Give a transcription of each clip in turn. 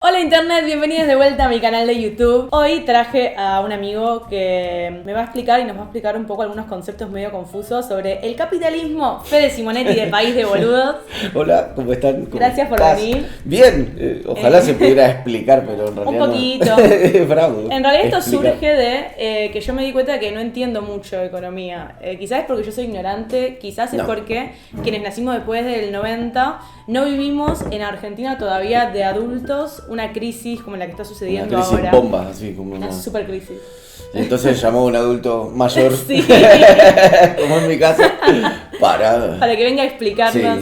Hola Internet, bienvenidos de vuelta a mi canal de YouTube. Hoy traje a un amigo que me va a explicar y nos va a explicar un poco algunos conceptos medio confusos sobre el capitalismo. Fede Simonetti de País de Boludos. Hola, ¿cómo están? Gracias por venir. Bien, ojalá se pudiera explicar, pero en realidad un poquito. No. Bravo. En realidad esto surge de que yo me di cuenta de que no entiendo mucho de economía. Quizás es porque yo soy ignorante, quizás es porque quienes nacimos después del 90 no vivimos en Argentina todavía de adultos una crisis como la que está sucediendo una crisis ahora. Bomba, así como una super crisis. Entonces llamó a un adulto mayor, sí. como en mi casa, para que venga a explicarnos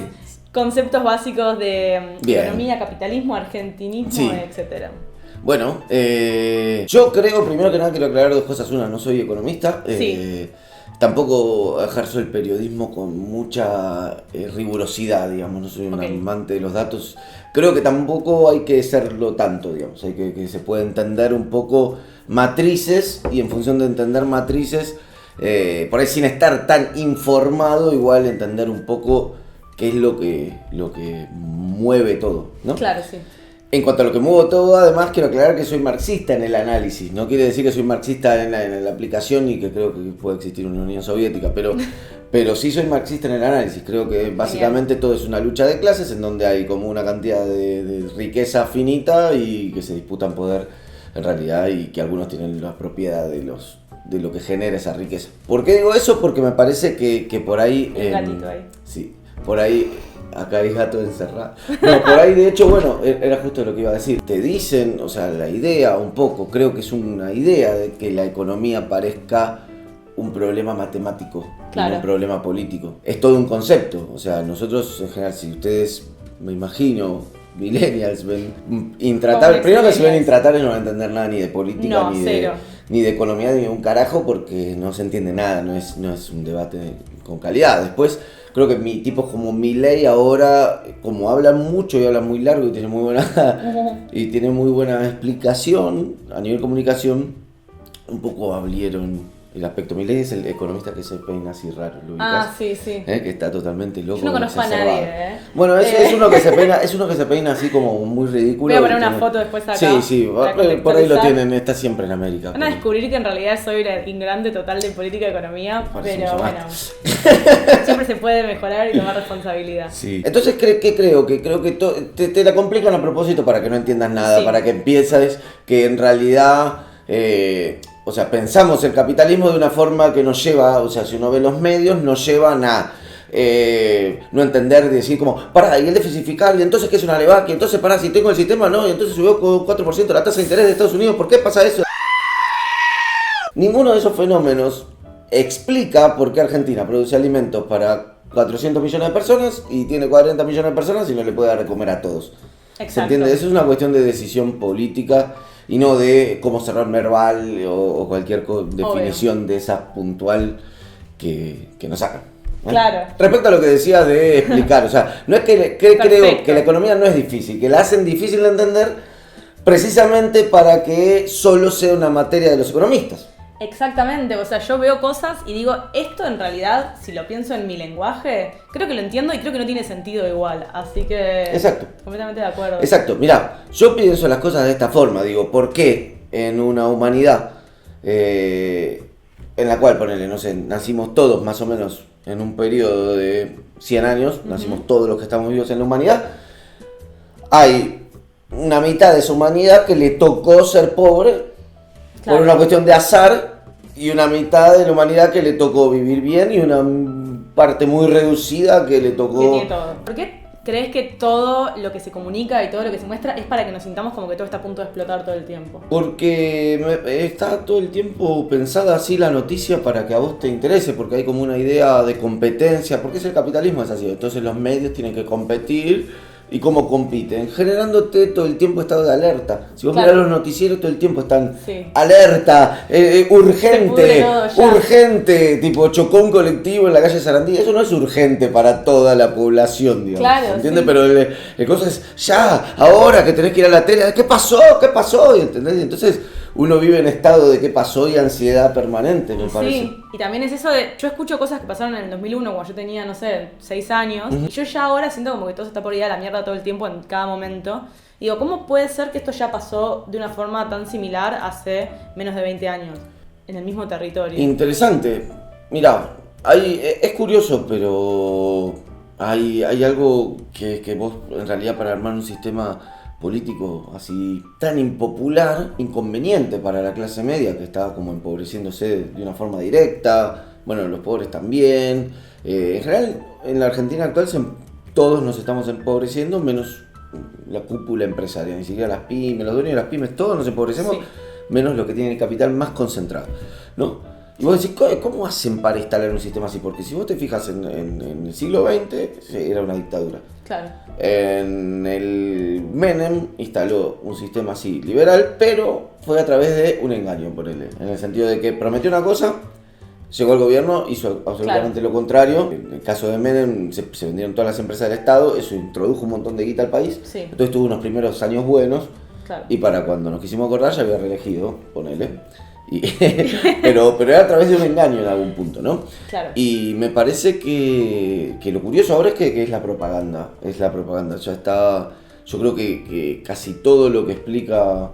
conceptos básicos de economía, capitalismo, argentinismo, etcétera. Bueno, yo creo, primero que nada quiero aclarar dos cosas. Una, no soy economista. Tampoco ejerzo el periodismo con mucha rigurosidad, digamos, no soy un amante de los datos. Creo que tampoco hay que serlo tanto, digamos, hay que se puede entender un poco matrices y en función de entender matrices, por ahí sin estar tan informado, igual entender un poco qué es lo que mueve todo, ¿no? Claro, sí. En cuanto a lo que muevo todo, además quiero aclarar que soy marxista en el análisis. No quiere decir que soy marxista en la aplicación y que creo que puede existir una Unión Soviética, pero sí soy marxista en el análisis. Creo que básicamente todo es una lucha de clases en donde hay como una cantidad de riqueza finita y que se disputan poder en realidad y que algunos tienen la propiedad de lo que genera esa riqueza. ¿Por qué digo eso? Porque me parece que por ahí... El gatito ahí. Sí, por ahí... Acá hay gato encerrado. No, por ahí de hecho, bueno, era justo lo que iba a decir. Te dicen, o sea, la idea un poco, creo que es una idea de que la economía parezca un problema matemático, no un problema político. Es todo un concepto, o sea, nosotros en general, si ustedes, me imagino, millennials, ven intratables, primero que si ven intratables no van a entender nada ni de política, ni de economía, ni de un carajo, porque no se entiende nada, no es un debate con calidad. Después, creo que tipos como Milei ahora, como hablan mucho y hablan muy largo y tiene muy buena explicación a nivel comunicación, un poco abrieron el aspecto. Milei es el economista que se peina así raro, ¿lo ubicás? Sí. Que está totalmente loco. Yo no conozco a nadie, Bueno, es uno que se peina así como muy ridículo. Voy a poner una foto después acá. Sí, por ahí lo tienen, está siempre en América. Van a descubrir que en realidad soy la ignorante total de política y economía, pero bueno, siempre se puede mejorar y tomar responsabilidad. Sí. Entonces, creo que te la complican a propósito para que no entiendas nada, para que empieces que en realidad... o sea, pensamos el capitalismo de una forma que nos lleva, o sea, si uno ve los medios, nos llevan a no entender, decir como, pará, y el déficit fiscal, y entonces ¿qué es una levaque? Y entonces, pará, si tengo el sistema, no, y entonces subió 4% la tasa de interés de Estados Unidos, ¿por qué pasa eso? Ninguno de esos fenómenos explica por qué Argentina produce alimentos para 400 millones de personas y tiene 40 millones de personas y no le puede dar de comer a todos. Exacto. ¿Se entiende? Eso es una cuestión de decisión política y no de cómo cerrar Merval o cualquier definición de esa puntual que nos sacan. Claro. Respecto a lo que decías de explicar, o sea, no es que creo que la economía no es difícil, que la hacen difícil de entender precisamente para que solo sea una materia de los economistas. Exactamente, o sea, yo veo cosas y digo, esto en realidad, si lo pienso en mi lenguaje, creo que lo entiendo y creo que no tiene sentido igual, así que... Exacto. Completamente de acuerdo. Exacto, mirá, yo pienso las cosas de esta forma, digo, ¿por qué en una humanidad en la cual, ponele, no sé, nacimos todos más o menos en un periodo de 100 años, nacimos todos los que estamos vivos en la humanidad, hay una mitad de esa humanidad que le tocó ser pobre, por una cuestión de azar, y una mitad de la humanidad que le tocó vivir bien y una parte muy reducida que le tocó... Que tiene todo. ¿Por qué crees que todo lo que se comunica y todo lo que se muestra es para que nos sintamos como que todo está a punto de explotar todo el tiempo? Porque está todo el tiempo pensada así la noticia para que a vos te interese, porque hay como una idea de competencia, porque el capitalismo es así, entonces los medios tienen que competir. ¿Y cómo compiten? Generándote todo el tiempo estado de alerta. Si vos mirás los noticieros, todo el tiempo están alerta, urgente, tipo chocó un colectivo en la calle Sarandí. Eso no es urgente para toda la población, digamos. Claro, ¿entiendes? Pero el cosa es, ya, ahora que tenés que ir a la tele, ¿qué pasó? ¿Entendés? Entonces uno vive en estado de qué pasó y ansiedad permanente, me parece. Sí, y también es eso de, yo escucho cosas que pasaron en el 2001 cuando yo tenía, no sé, 6 años, y yo ya ahora siento como que todo se está por ir a la mierda todo el tiempo, en cada momento, Digo, ¿cómo puede ser que esto ya pasó de una forma tan similar hace menos de 20 años, en el mismo territorio? Interesante. Mirá, es curioso, pero hay algo que vos, en realidad, para armar un sistema político así tan impopular, inconveniente para la clase media, que está como empobreciéndose de una forma directa, bueno, los pobres también. En general, en la Argentina actual todos nos estamos empobreciendo, menos la cúpula empresaria, ni siquiera las pymes, los dueños de las pymes, todos nos empobrecemos, sí, menos los que tienen el capital más concentrado, ¿no? Y vos decís, ¿cómo hacen para instalar un sistema así? Porque si vos te fijas en el siglo XX, era una dictadura. Claro. En el Menem instaló un sistema así, liberal, pero fue a través de un engaño, por él, en el sentido de que prometió una cosa, llegó al gobierno, hizo absolutamente lo contrario. En el caso de Menem se vendieron todas las empresas del Estado, eso introdujo un montón de guita al país, sí. Entonces tuvo unos primeros años buenos, claro. Y para cuando nos quisimos acordar ya había reelegido, ponele. Pero era a través de un engaño en algún punto, ¿no? Claro. Y me parece que lo curioso ahora es que es la propaganda. Es la propaganda. Ya está. Yo creo que casi todo lo que explica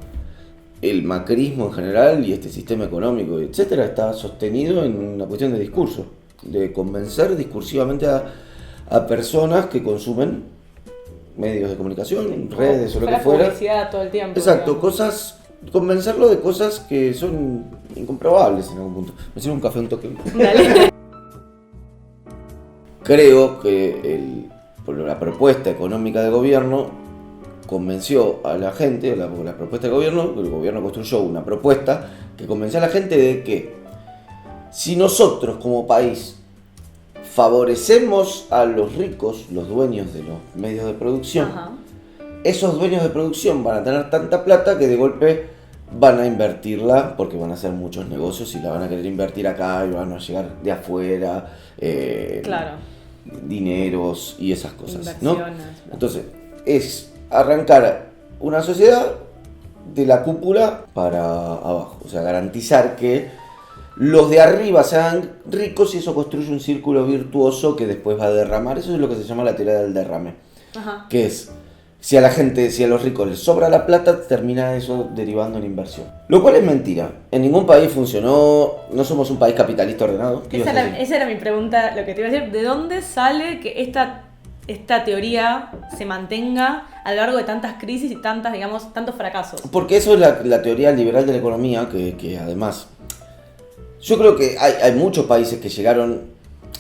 el macrismo en general y este sistema económico, etcétera, está sostenido en una cuestión de discurso. De convencer discursivamente a personas que consumen medios de comunicación, redes o lo que fuera. Publicidad todo el tiempo. Exacto, digamos. Convencerlo de cosas que son incomprobables en algún punto. Me sirve un café, un toque. Dale. Creo que la propuesta económica del gobierno convenció a la gente, la propuesta del gobierno, el gobierno construyó una propuesta que convenció a la gente de que si nosotros como país favorecemos a los ricos, los dueños de los medios de producción, ajá, esos dueños de producción van a tener tanta plata que de golpe van a invertirla porque van a hacer muchos negocios y la van a querer invertir acá y van a llegar de afuera, claro, dineros y esas cosas, ¿no? Entonces, es arrancar una sociedad de la cúpula para abajo, o sea, garantizar que los de arriba sean ricos y eso construye un círculo virtuoso que después va a derramar. Eso es lo que se llama la teoría del derrame, ajá, que es si a los ricos les sobra la plata, termina eso derivando en inversión. Lo cual es mentira. En ningún país funcionó, no somos un país capitalista ordenado. Esa era mi pregunta, lo que te iba a decir. ¿De dónde sale que esta teoría se mantenga a lo largo de tantas crisis y tantos fracasos? Porque eso es la teoría liberal de la economía, que además, yo creo que hay muchos países que llegaron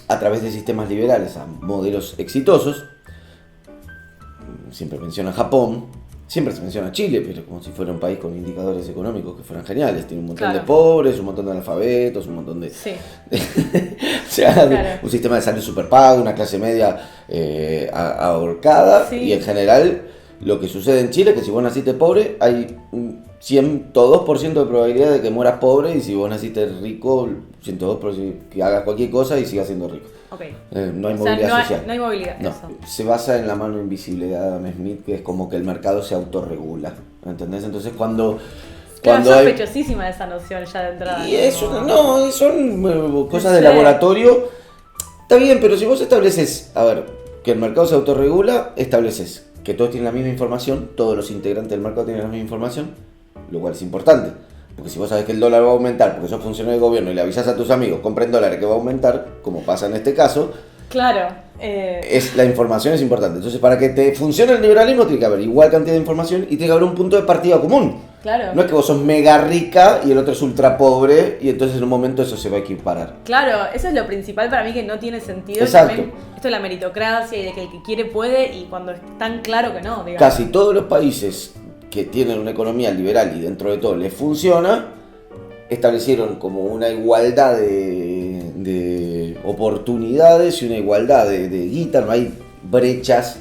a través de sistemas liberales a modelos exitosos. Siempre menciona Japón, siempre se menciona Chile, pero como si fuera un país con indicadores económicos que fueran geniales. Tiene un montón, claro, de pobres, un montón de analfabetos, un montón de... Sí. O sea, claro, un sistema de salud superpago, una clase media ahorcada, sí. Y en general lo que sucede en Chile es que si vos naciste pobre, hay 102% de probabilidad de que mueras pobre, y si vos naciste rico, 102% que hagas cualquier cosa y sigas siendo rico. Okay. No hay movilidad social. No hay movilidad. No, eso. Se basa en la mano invisible de Adam Smith, que es como que el mercado se autorregula. ¿Entendés? Entonces cuando es sospechosísima esa noción ya de entrada. Y eso, son cosas de laboratorio. Está bien, pero si vos estableces, que el mercado se autorregula, estableces que todos tienen la misma información, todos los integrantes del mercado tienen la misma información, lo cual es importante. Porque si vos sabés que el dólar va a aumentar, porque sos funcionario del gobierno y le avisás a tus amigos, compren dólares que va a aumentar, como pasa en este caso, claro, la información es importante. Entonces, para que te funcione el liberalismo, tiene que haber igual cantidad de información y tiene que haber un punto de partida común. Claro. No es que vos sos mega rica y el otro es ultra pobre y entonces en un momento eso se va a equiparar. Claro, eso es lo principal para mí que no tiene sentido. Exacto. También esto de la meritocracia y de que el que quiere puede, y cuando es tan claro que no, digamos. Casi todos los países que tienen una economía liberal y dentro de todo les funciona, establecieron como una igualdad de oportunidades y una igualdad de guita, no hay brechas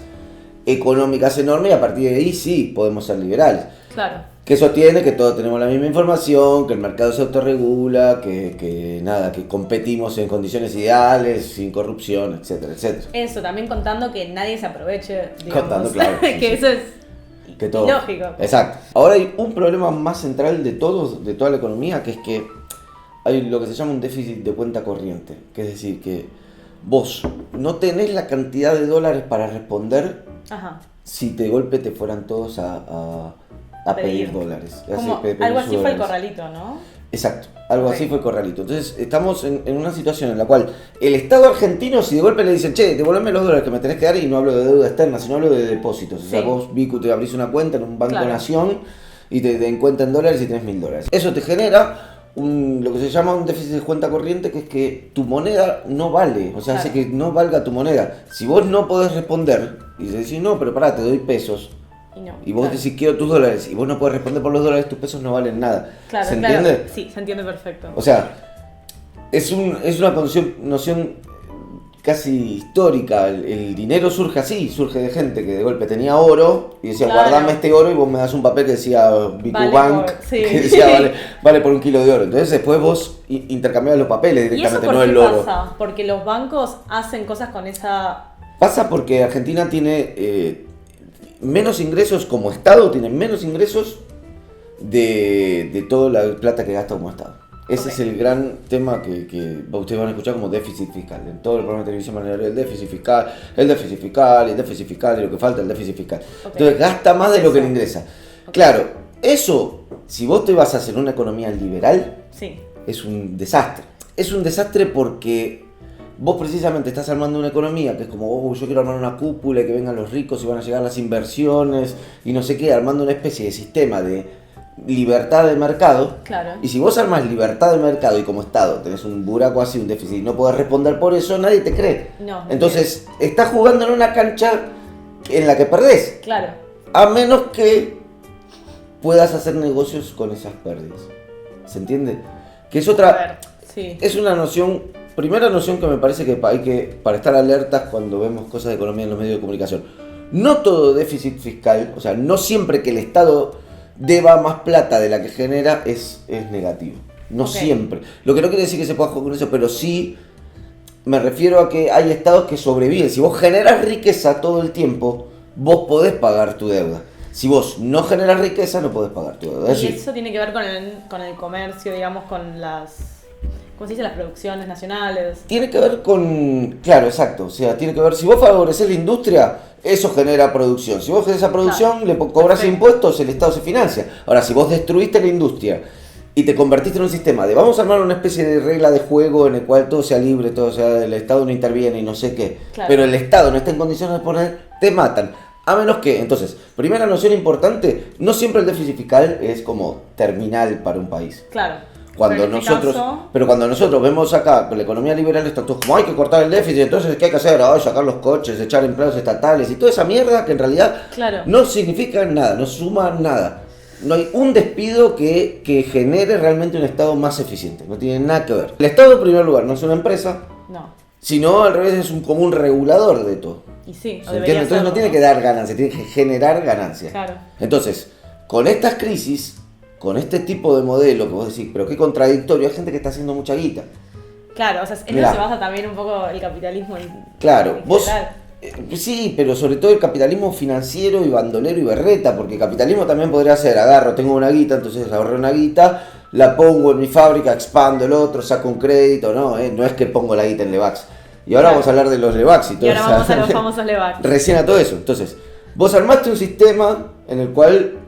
económicas enormes y a partir de ahí sí podemos ser liberales. Claro. Que sostiene que todos tenemos la misma información, que el mercado se autorregula, que competimos en condiciones ideales, sin corrupción, etcétera, etcétera. Eso, también contando que nadie se aproveche, digamos. Contando, claro. Que sí, eso es que todo. Lógico. Exacto. Ahora hay un problema más central de toda la economía, que es que hay lo que se llama un déficit de cuenta corriente. Que es decir, que vos no tenés la cantidad de dólares para responder, ajá, si de golpe te fueran todos a pedir dólares. Algo así fue el corralito, ¿no? Exacto, algo así fue el corralito. Entonces estamos en una situación en la cual el Estado argentino, si de golpe le dicen, che, devolveme los dólares que me tenés que dar, y no hablo de deuda externa, sino hablo de depósitos. O sea, vos, Vicu, te abrís una cuenta en un banco nación y te den cuenta en dólares y tenés $1000. Eso te genera lo que se llama un déficit de cuenta corriente, que es que tu moneda no vale, o sea, hace que no valga tu moneda. Si vos no podés responder y decís, no, pero pará, te doy pesos, y vos decís, quiero tus dólares, y vos no podés responder por los dólares, tus pesos no valen nada. ¿Se entiende? Sí, se entiende perfecto. O sea, es una noción casi histórica. El dinero surge así, surge de gente que de golpe tenía oro y decía, guardame este oro, y vos me das un papel que decía Vicu Bank, que decía vale por $1 kilo de oro. Entonces después vos intercambiabas los papeles directamente, no el oro. ¿Y eso por qué pasa? Porque los bancos hacen cosas con esa... Pasa porque Argentina tiene menos ingresos como Estado, tiene menos ingresos de toda la plata que gasta como Estado. Ese es el gran tema que ustedes van a escuchar como déficit fiscal. En todo el programa de televisión van a ver el déficit fiscal, y el déficit fiscal, y lo que falta, el déficit fiscal. Entonces gasta más de lo que le ingresa. Claro, eso, si vos te vas a hacer una economía liberal, es un desastre. Es un desastre porque vos precisamente estás armando una economía que es como, yo quiero armar una cúpula y que vengan los ricos y van a llegar las inversiones y no sé qué, armando una especie de sistema de libertad de mercado. Y si vos armás libertad de mercado y como Estado tenés un buraco así, un déficit, y no podés responder por eso, nadie te cree. Entonces estás jugando en una cancha en la que perdés. A menos que puedas hacer negocios con esas pérdidas. ¿Se entiende? Que es otra... Es una noción... Primera noción que me parece que hay que, para estar alertas cuando vemos cosas de economía en los medios de comunicación. No todo déficit fiscal, o sea, no siempre que el Estado deba más plata de la que genera es negativo. No siempre. Lo que no quiere decir que se pueda jugar con eso, pero sí me refiero a que hay estados que sobreviven. Si vos generas riqueza todo el tiempo, vos podés pagar tu deuda. Si vos no generas riqueza, no podés pagar tu deuda. Y eso tiene que ver con el comercio, digamos, con las... ¿Cómo se dice? Las producciones nacionales. Tiene que ver con... Claro, exacto. O sea, tiene que ver... Si vos favoreces la industria, eso genera producción. Si vos haces esa producción, le cobras impuestos, el Estado se financia. Ahora, si vos destruiste la industria y te convertiste en un sistema de vamos a armar una especie de regla de juego en el cual todo sea libre, todo sea... El Estado no interviene y no sé qué. Pero el Estado no está en condiciones de poner... Te matan. A menos que... Entonces, primera noción importante, no siempre el déficit fiscal es como terminal para un país. Cuando nosotros vemos acá que la economía liberal está todo como hay que cortar el déficit, entonces ¿qué hay que hacer? Sacar los coches, echar empleados estatales y toda esa mierda que en realidad no significa nada, no suma nada. No hay un despido que genere realmente un Estado más eficiente, no tiene nada que ver. El Estado en primer lugar no es una empresa, sino al revés es como un regulador de todo. Entonces no tiene que dar ganancias, tiene que generar ganancias. Entonces, con estas crisis... Con este tipo de modelo que vos decís, pero qué contradictorio, hay gente que está haciendo mucha guita. O sea, en eso se basa también un poco el capitalismo en vos, sí, pero sobre todo el capitalismo financiero y bandolero y berreta, porque el capitalismo también podría ser, tengo una guita, entonces ahorré una guita, la pongo en mi fábrica, expando el otro, saco un crédito, no es que pongo la guita en Levax. Y ahora vamos a hablar de los Levax y todo eso. Y ahora vamos a los famosos Levax. Recién a todo eso. Entonces, vos armaste un sistema en el cual...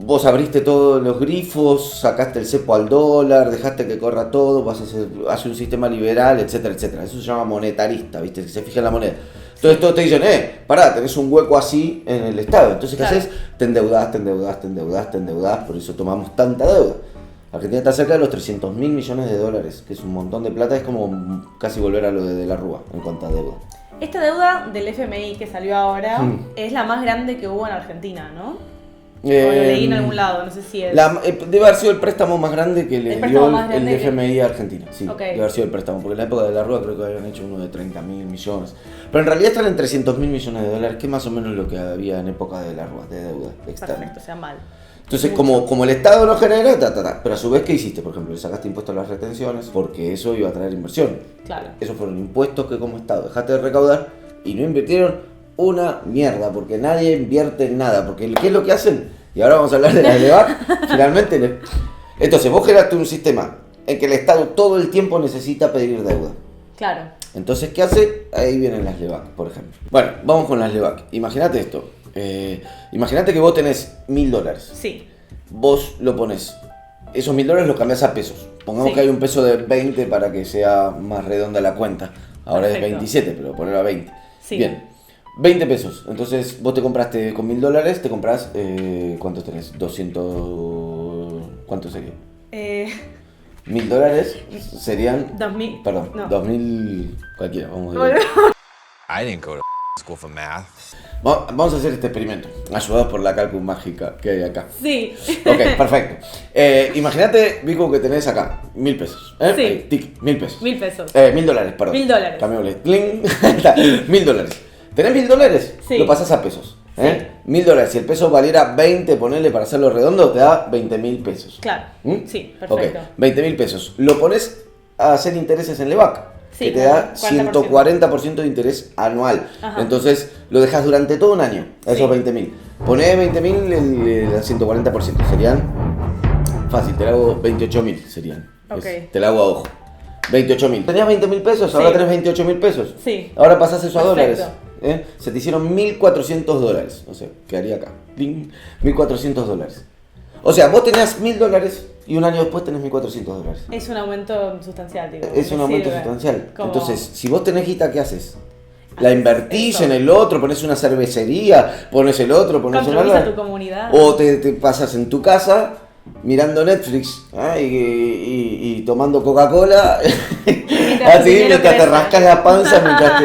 vos abriste todos los grifos, sacaste el cepo al dólar, dejaste que corra todo, vas a hacer un sistema liberal, etcétera, etcétera. Eso se llama monetarista, ¿viste? Que se fija en la moneda. Entonces todos te dicen, pará, tenés un hueco así en el Estado. Entonces, ¿qué haces? Te endeudás, por eso tomamos tanta deuda. Argentina está cerca de los 300.000 millones de dólares, que es un montón de plata, es como casi volver a lo de la Rúa en cuanto a deuda. Esta deuda del FMI que salió ahora es la más grande que hubo en Argentina, ¿no? O lo leí en algún lado, no sé si es... debe haber sido el préstamo más grande que le dio el FMI a Argentina. Sí, debe haber sido el préstamo, porque en la época de la Rúa creo que habían hecho uno de 30.000 millones. Pero en realidad están en 300.000 millones de dólares, que es más o menos lo que había en época de la Rúa, de deuda externa. Perfecto, o sea, mal. Entonces, como el Estado no genera, pero a su vez, ¿qué hiciste? Por ejemplo, le sacaste impuestos a las retenciones, porque eso iba a traer inversión. Esos fueron impuestos que como Estado dejaste de recaudar y no invirtieron una mierda, porque nadie invierte en nada. Porque ¿qué es lo que hacen? Y ahora vamos a hablar de la LEVAC, finalmente. Entonces, vos generaste un sistema en que el Estado todo el tiempo necesita pedir deuda. Entonces, ¿qué hace? Ahí vienen las LEVAC, por ejemplo. Bueno, vamos con las LEVAC. Imagínate esto. Imagínate que vos tenés $1000. Sí. Vos lo pones. Esos $1000 los cambiás a pesos. Pongamos que hay un peso de 20 para que sea más redonda la cuenta. Ahora es 27, pero ponerlo a 20. Sí. Bien. 20 pesos. Entonces vos te compraste con $1000, te compras. ¿Cuántos tenés? 200. ¿Cuánto sería? $1000 serían. 2000. Perdón, no. 2000. Cualquiera, vamos a ver. I didn't go to school for math. Vamos a hacer este experimento, ayudados por la cálcula mágica que hay acá. Sí. Ok, perfecto. Imagínate, Vico, que tenés acá 1000 pesos. Sí. Ahí, tic, 1000 pesos. 1000 pesos. $1000, perdón. $1000. Cambiémosle. Cling. Ahí está, $1000. ¿Tenés $1000? Sí. Lo pasás a pesos. $1000. Si el peso valiera 20, ponele para hacerlo redondo, te da 20.000 pesos. Claro. ¿Mm? Sí, perfecto. Ok, 20.000 pesos. Lo pones a hacer intereses en LEVAC. Sí, Que te da 40%. 140% de interés anual. Ajá. Entonces lo dejas durante todo un año, a esos Sí. 20.000. Poné 20.000 el 140%, serían fácil, te lo hago 28.000 serían. Ok. Te lo hago a ojo. 28.000. Tenías 20.000 pesos, ahora Sí. tenés 28.000 pesos. Sí. Ahora pasás eso a Perfecto. dólares. Se te hicieron $1.400. No sé, quedaría acá. Ding, $1.400. O sea, vos tenías $1.000 y un año después tenés $1.400. Es un aumento sustancial, digo. Es un me aumento sirve. sustancial. Como- Entonces, si vos tenés guita, ¿qué haces? La invertís eso. en el otro, pones una cervecería, pones el otro, pones un Contribuís a otro. tu comunidad. O te pasas en tu casa mirando Netflix y tomando Coca-Cola. Mientras tu Así, dinero mientras te crece. rascas la panza, mientras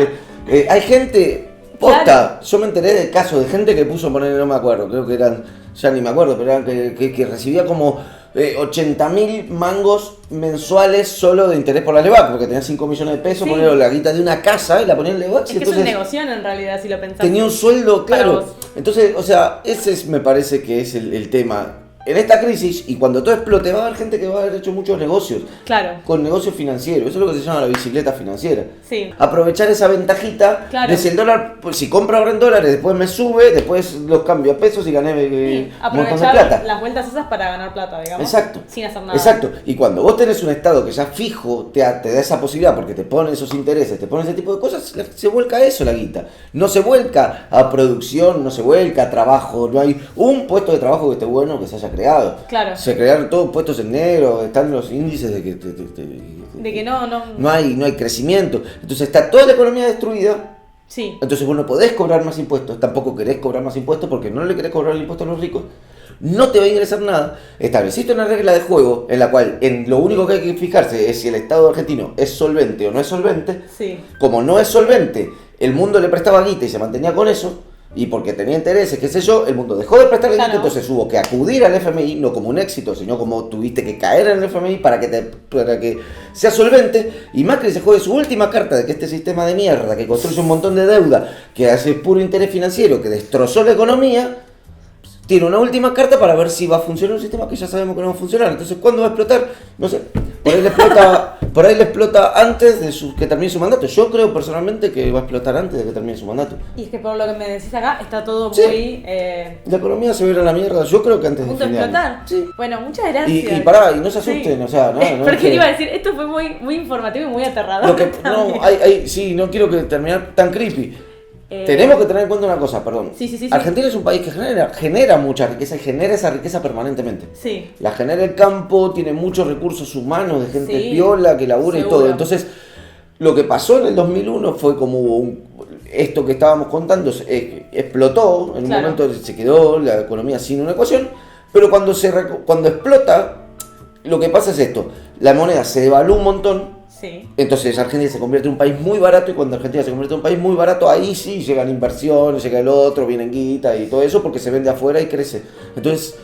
te... hay gente... Posta, Claro. yo me enteré del caso de gente que puso, poner, no me acuerdo, creo que eran, ya ni me acuerdo, pero eran que recibía como 80.000 mangos mensuales solo de interés por la LEVAC, porque tenía 5 millones de pesos, Sí. ponerlo la guita de una casa y la ponía en LEVAC. Es y que es un entonces negocio en realidad, si lo pensás. tenía un sueldo, Para claro. vos. Entonces, o sea, ese es, me parece que es el tema. En esta crisis, y cuando todo explote, va a haber gente que va a haber hecho muchos negocios. Claro. Con negocios financieros, eso es lo que se llama la bicicleta financiera. Sí. Aprovechar esa ventajita Claro. de si el dólar, pues si compro ahora en dólares, después me sube, después los cambio a pesos y gané Sí, un montón de aprovechar plata. las vueltas esas para ganar plata, digamos. Exacto. Sin hacer nada. Exacto. Y cuando vos tenés un estado que ya fijo te da esa posibilidad porque te pone esos intereses, te pone ese tipo de cosas, se vuelca a eso la guita. No se vuelca a producción, no se vuelca a trabajo, no hay un puesto de trabajo que esté bueno que se haya creado. Claro. Se crearon todos puestos en negro, están los índices de que De que no. no hay crecimiento. Entonces está toda la economía destruida. Sí. Entonces vos no podés cobrar más impuestos, tampoco querés cobrar más impuestos porque no le querés cobrar el impuesto a los ricos, no te va a ingresar nada. Estableciste una regla de juego en la cual lo único que hay que fijarse es si el Estado argentino es solvente o no es solvente. Sí. Como no es solvente, el mundo le prestaba guita y se mantenía con eso, y porque tenía intereses, qué sé yo, el mundo dejó de prestarle guita, Claro. entonces hubo que acudir al FMI, no como un éxito, sino como tuviste que caer en el FMI para que sea solvente, y Macri se juegue su última carta de que este sistema de mierda, que construye un montón de deuda, que hace puro interés financiero, que destrozó la economía, tiene una última carta para ver si va a funcionar un sistema que ya sabemos que no va a funcionar. Entonces, ¿cuándo va a explotar? No sé. Por ahí le explota antes de que termine su mandato. Yo creo personalmente que va a explotar antes de que termine su mandato. Y es que por lo que me decís acá, está todo Sí. muy. La economía se va a ir a la mierda. Yo creo que antes de punto de fin de año. explotar. Sí. Bueno, muchas gracias. Y pará, y no se asusten, Sí. o sea, no. Porque es que- iba a decir, esto fue muy, muy informativo y muy aterrador. Lo que, también. no, sí, no quiero que terminar tan creepy. Tenemos que tener en cuenta una cosa, perdón. Sí. Argentina es un país que genera mucha riqueza y genera esa riqueza permanentemente. Sí. La genera el campo, tiene muchos recursos humanos de gente Sí, piola que labura y seguro. todo. Entonces, lo que pasó en el 2001 fue como esto que estábamos contando explotó, en un Claro. momento se quedó la economía sin una ecuación, pero cuando explota, lo que pasa es esto, la moneda se devalúa un montón. Sí. Entonces Argentina se convierte en un país muy barato y cuando Argentina se convierte en un país muy barato, ahí sí llegan inversiones, llega el otro, vienen guita y todo eso porque se vende afuera y crece. Entonces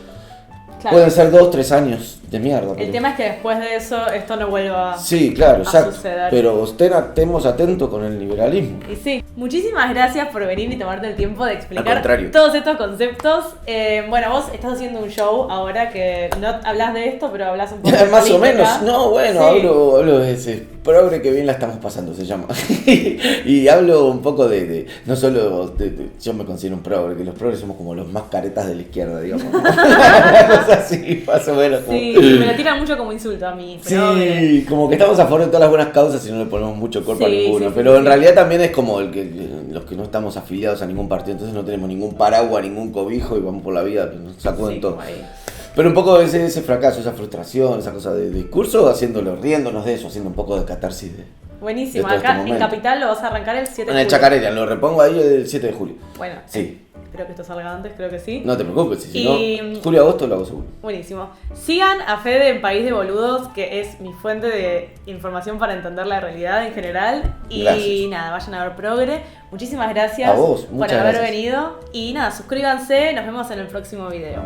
Claro. pueden ser 2-3 años de mierda. El pero- tema es que después de eso, esto no vuelva. Sí, claro, a exacto. suceder. Pero estemos atentos con el liberalismo. Y sí, muchísimas gracias por venir y tomarte el tiempo de Al explicar contrario. todos estos conceptos. Bueno, vos estás haciendo un show ahora que no hablas de esto, pero hablas un poco de Más o política. menos, no, bueno, Sí. hablo de ese progre que bien la estamos pasando, se llama. Y hablo un poco no solo yo me considero un progre, que los progres somos como los más caretas de la izquierda, digamos. Una cosa así, más o menos. Como, Sí, me lo tiran mucho como insulto a mí. Sí, como que estamos a favor de todas las buenas causas y no le ponemos mucho cuerpo a ninguna. Pero en realidad también es como los que no estamos afiliados a ningún partido, entonces no tenemos ningún paraguas, ningún cobijo y vamos por la vida, nos sacuden todo. Pero un poco ese fracaso, esa frustración, esa cosa de discurso, riéndonos de eso, haciendo un poco de catarsis Buenísimo, de acá en Capital lo vas a arrancar el 7 de julio. En el Chacarera, lo repongo ahí el 7 de julio. Bueno, sí. Espero que esto salga antes, creo que sí. No te preocupes, si no, julio-agosto lo hago seguro. Buenísimo. Sigan a Fede en País de Boludos, que es mi fuente de información para entender la realidad en general. Y gracias. Nada, vayan a ver Progre. Muchísimas gracias a vos, por haber venido. Y nada, suscríbanse, nos vemos en el próximo video.